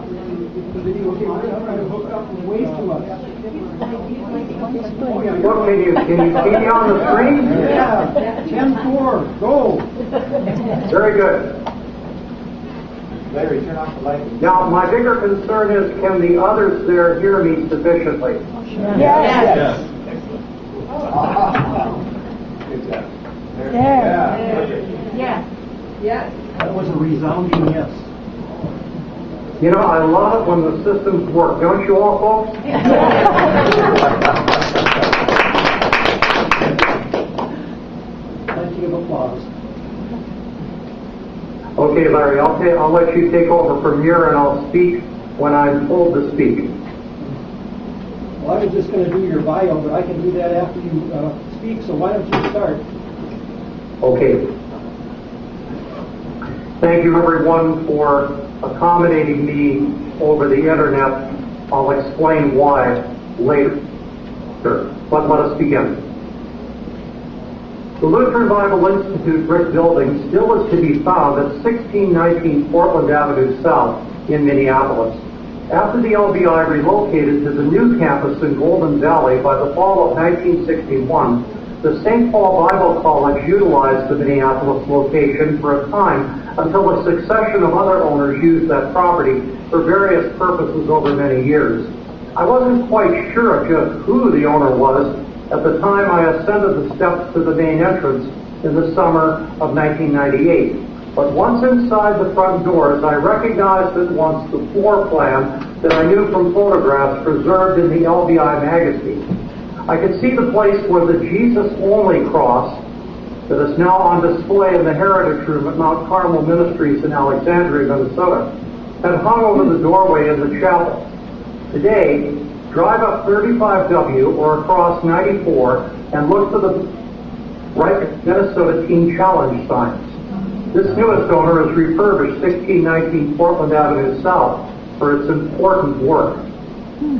The video game, I'm trying to hook up way too much. What can you see me on the screen? Yeah, 10-4, go. Very good. Larry, turn off the light. Now, my bigger concern is, can the others there hear me sufficiently? Yes. Good job. Yes. That was a resounding yes. You know, I love it when the systems work. Don't you all, folks? Plenty of applause. Okay, Larry, I'll let you take over from here, and I'll speak when I'm told to speak. Well, I was just going to do your bio, but I can do that after you speak, so why don't you start? Okay. Thank you, everyone, for accommodating me over the internet. I'll explain why later. But let us begin. The Lutheran Bible Institute brick building still is to be found at 1619 Portland Avenue South in Minneapolis. After the LBI relocated to the new campus in Golden Valley by the fall of 1961, the St. Paul Bible College utilized the Minneapolis location for a time until a succession of other owners used that property for various purposes over many years. I wasn't quite sure of just who the owner was at the time I ascended the steps to the main entrance in the summer of 1998. But once inside the front doors, I recognized at once the floor plan that I knew from photographs preserved in the LBI magazine. I could see the place where the Jesus-only cross that is now on display in the Heritage Room at Mount Carmel Ministries in Alexandria, Minnesota, had hung over the doorway in the chapel. Today, drive up 35W or across 94 and look to the right Minnesota Teen Challenge signs. This newest owner has refurbished 1619 Portland Avenue South for its important work.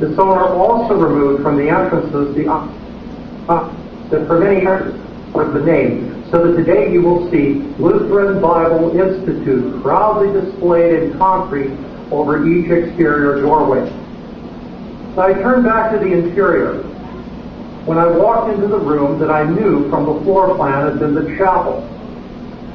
This owner also removed from the entrances that for many years was the name, so that today you will see Lutheran Bible Institute proudly displayed in concrete over each exterior doorway. So I turned back to the interior. When I walked into the room that I knew from the floor plan had been the chapel.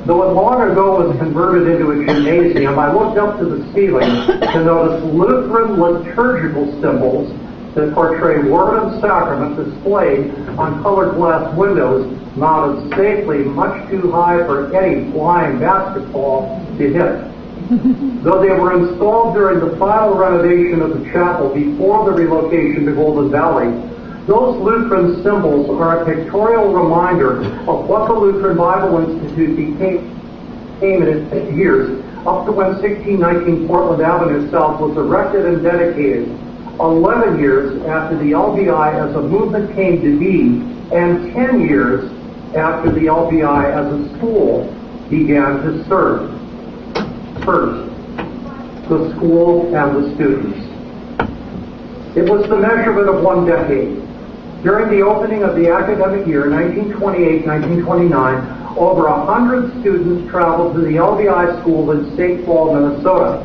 Though it long ago was converted into a gymnasium, I looked up to the ceiling to notice Lutheran liturgical symbols that portray word and sacrament displayed on colored glass windows mounted safely much too high for any flying basketball to hit. Though they were installed during the final renovation of the chapel before the relocation to Golden Valley, those Lutheran symbols are a pictorial reminder of what the Lutheran Bible Institute became in its years up to when 1619 Portland Avenue South was erected and dedicated, 11 years after the LBI as a movement came to be, and 10 years after the LBI as a school began to serve. First, the school and the students. It was the measurement of one decade. During the opening of the academic year, 1928-1929, over 100 students traveled to the LBI school in St. Paul, Minnesota.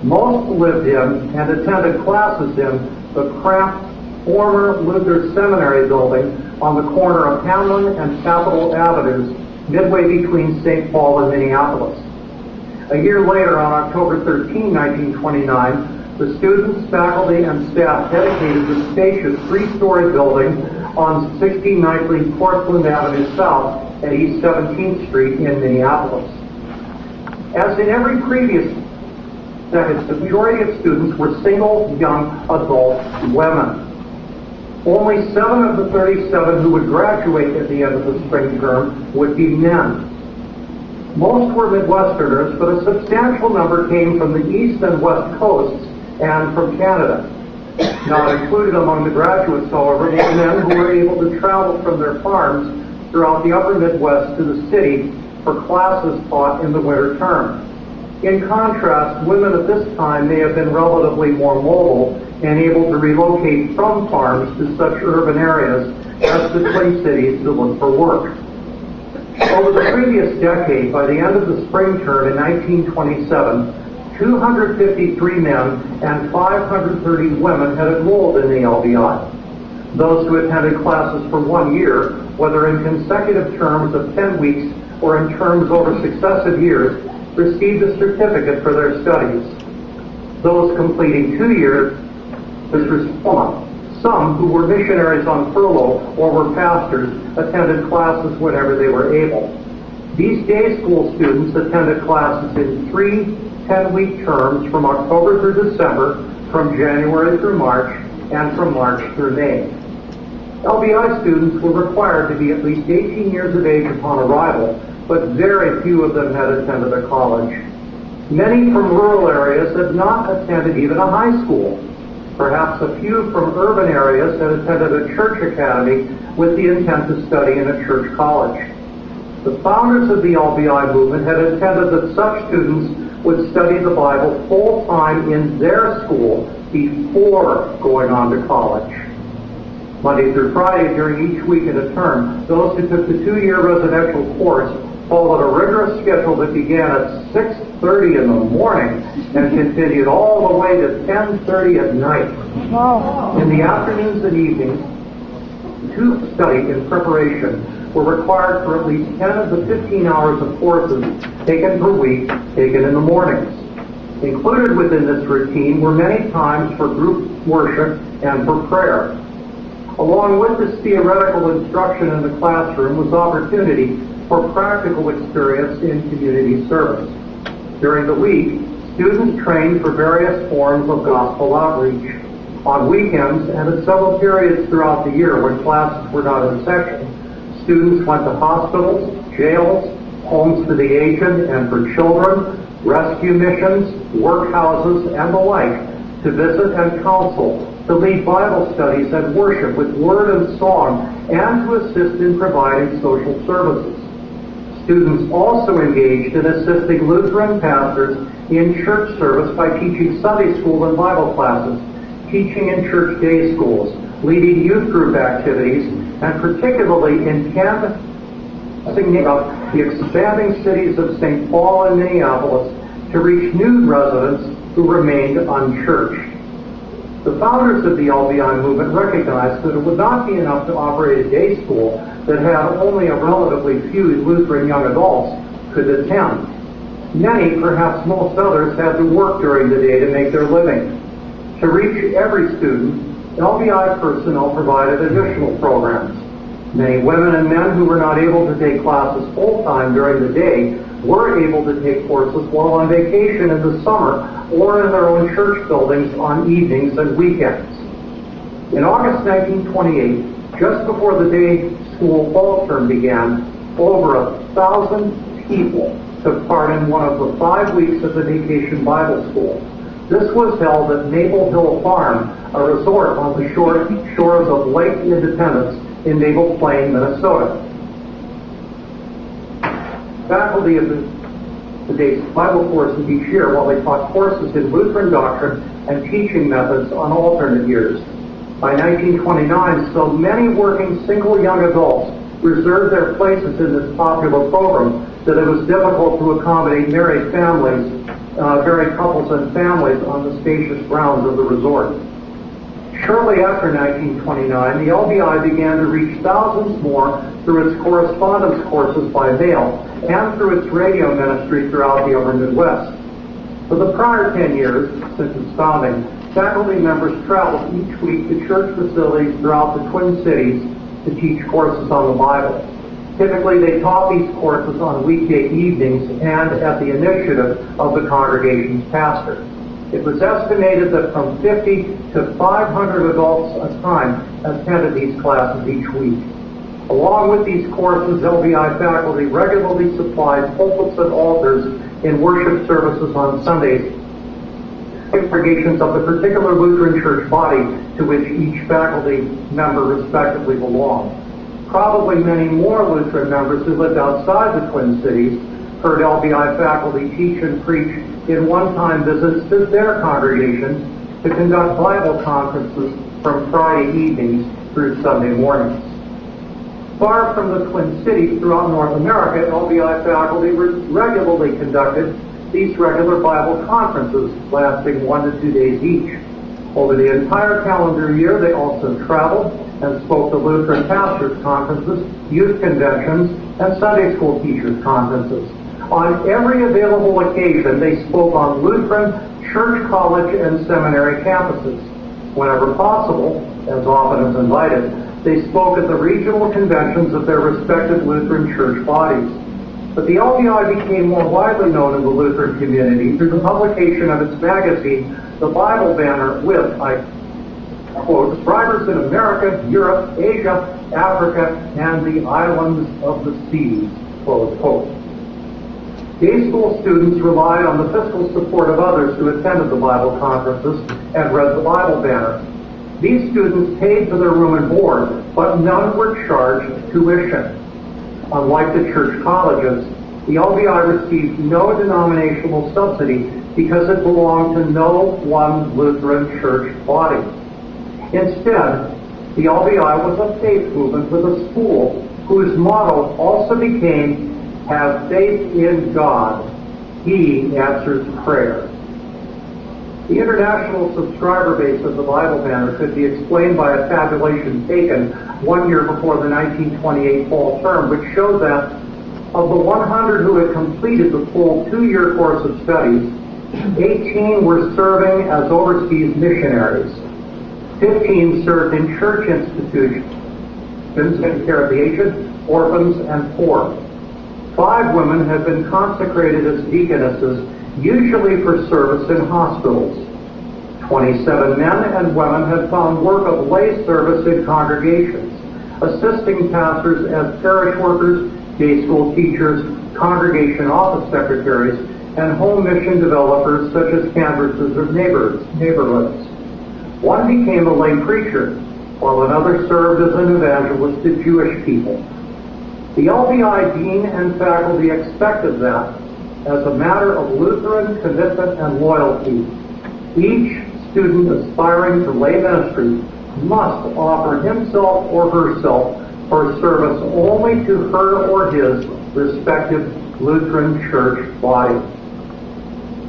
Most lived in and attended classes in the cramped former Luther Seminary building on the corner of Hamlin and Capitol Avenues, midway between St. Paul and Minneapolis. A year later, on October 13, 1929, the students, faculty, and staff dedicated the spacious three-story building on 1619 Portland Avenue South at East 17th Street in Minneapolis. As in every previous decade, the majority of students were single, young, adult women. Only 7 of the 37 who would graduate at the end of the spring term would be men. Most were Midwesterners, but a substantial number came from the East and West Coasts and from Canada. Not included among the graduates, however, were men who were able to travel from their farms throughout the upper Midwest to the city for classes taught in the winter term. In contrast, women at this time may have been relatively more mobile and able to relocate from farms to such urban areas as the Twin Cities to look for work. Over the previous decade, by the end of the spring term in 1927, 253 men and 530 women had enrolled in the LBI. Those who attended classes for 1 year, whether in consecutive terms of 10 weeks or in terms over successive years, received a certificate for their studies. Those completing 2 years respond. Some who were missionaries on furlough or were pastors attended classes whenever they were able. These day school students attended classes in 3 10-week terms from October through December, from January through March, and from March through May. LBI students were required to be at least 18 years of age upon arrival, but very few of them had attended a college. Many from rural areas had not attended even a high school. Perhaps a few from urban areas had attended a church academy with the intent to study in a church college. The founders of the LBI movement had intended that such students would study the Bible full-time in their school before going on to college. Monday through Friday during each week in a term, those who took the 2-year residential course followed a rigorous schedule that began at 6:30 in the morning and continued all the way to 10:30 at night. Wow. In the afternoons and evenings, to study in preparation were required for at least 10 of the 15 hours of courses taken per week, taken in the mornings. Included within this routine were many times for group worship and for prayer. Along with this theoretical instruction in the classroom was opportunity for practical experience in community service. During the week, students trained for various forms of gospel outreach. On weekends and at several periods throughout the year when classes were not in session, students went to hospitals, jails, homes for the aged and for children, rescue missions, workhouses, and the like to visit and counsel, to lead Bible studies and worship with word and song, and to assist in providing social services. Students also engaged in assisting Lutheran pastors in church service by teaching Sunday school and Bible classes, teaching in church day schools, leading youth group activities, and particularly in canvassing the expanding cities of St. Paul and Minneapolis to reach new residents who remained unchurched. The founders of the LBI movement recognized that it would not be enough to operate a day school that had only a relatively few Lutheran young adults could attend. Many, perhaps most others, had to work during the day to make their living. To reach every student, LBI personnel provided additional programs. Many women and men who were not able to take classes full-time during the day were able to take courses while on vacation in the summer or in their own church buildings on evenings and weekends. In August 1928, just before the day school fall term began, over 1,000 people took part in one of the 5 weeks of the Vacation Bible School. This was held at Maple Hill Farm, a resort on the shores of Lake Independence in Maple Plain, Minnesota. Faculty of the day's Bible courses each year, while they taught courses in Lutheran doctrine and teaching methods on alternate years. By 1929, so many working single young adults reserved their places in this popular program that it was difficult to accommodate married couples and families on the spacious grounds of the resort. Shortly after 1929, the LBI began to reach thousands more through its correspondence courses by mail and through its radio ministry throughout the upper Midwest. For the prior 10 years, since its founding, faculty members traveled each week to church facilities throughout the Twin Cities to teach courses on the Bible. Typically, they taught these courses on weekday evenings and at the initiative of the congregation's pastor. It was estimated that from 50 to 500 adults a time attended these classes each week. Along with these courses, LBI faculty regularly supplied pulpits and altars in worship services on Sundays, congregations of the particular Lutheran church body to which each faculty member respectively belonged. Probably many more Lutheran members who lived outside the Twin Cities heard LBI faculty teach and preach in one-time visits to their congregations to conduct Bible conferences from Friday evenings through Sunday mornings. Far from the Twin Cities throughout North America, LBI faculty regularly conducted these regular Bible conferences lasting 1 to 2 days each. Over the entire calendar year, they also traveled and spoke to Lutheran pastors' conferences, youth conventions, and Sunday school teachers' conferences. On every available occasion, they spoke on Lutheran church, college, and seminary campuses. Whenever possible, as often as invited, they spoke at the regional conventions of their respective Lutheran church bodies. But the LBI became more widely known in the Lutheran community through the publication of its magazine, The Bible Banner, with, I quote, subscribers in America, Europe, Asia, Africa, and the islands of the seas, close quote. Day school students relied on the fiscal support of others who attended the Bible conferences and read the Bible Banner. These students paid for their room and board, but none were charged tuition. Unlike the church colleges, the LBI received no denominational subsidy because it belonged to no one Lutheran church body. Instead, the LBI was a faith movement with a school whose motto also became, "Have faith in God. He answers prayer." The international subscriber base of the Bible Banner could be explained by a tabulation taken 1 year before the 1928 fall term, which showed that of the 100 who had completed the full 2-year course of studies, 18 were serving as overseas missionaries. 15 served in church institutions taking care of the aged, orphans, and poor. 5 women had been consecrated as deaconesses, usually for service in hospitals. 27 men and women had found work of lay service in congregations, assisting pastors as parish workers, day school teachers, congregation office secretaries, and home mission developers such as canvassers of neighborhoods. One became a lay preacher, while another served as an evangelist to Jewish people. The LBI dean and faculty expected that, as a matter of Lutheran commitment and loyalty, each student aspiring to lay ministry must offer himself or herself for service only to her or his respective Lutheran church body.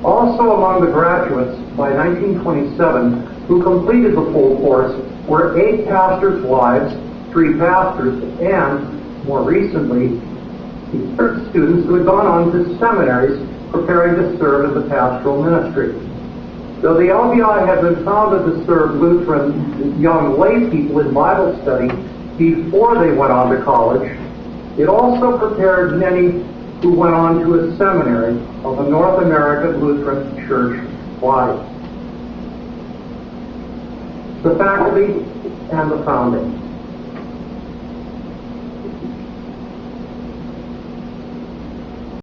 Also among the graduates by 1927 who completed the full course were 8 pastors' wives, 3 pastors, and, more recently, students who had gone on to seminaries preparing to serve in the pastoral ministry. Though the LBI had been founded to serve Lutheran young lay people in Bible study before they went on to college, it also prepared many who went on to a seminary of the North American Lutheran Church body. The faculty and the founding.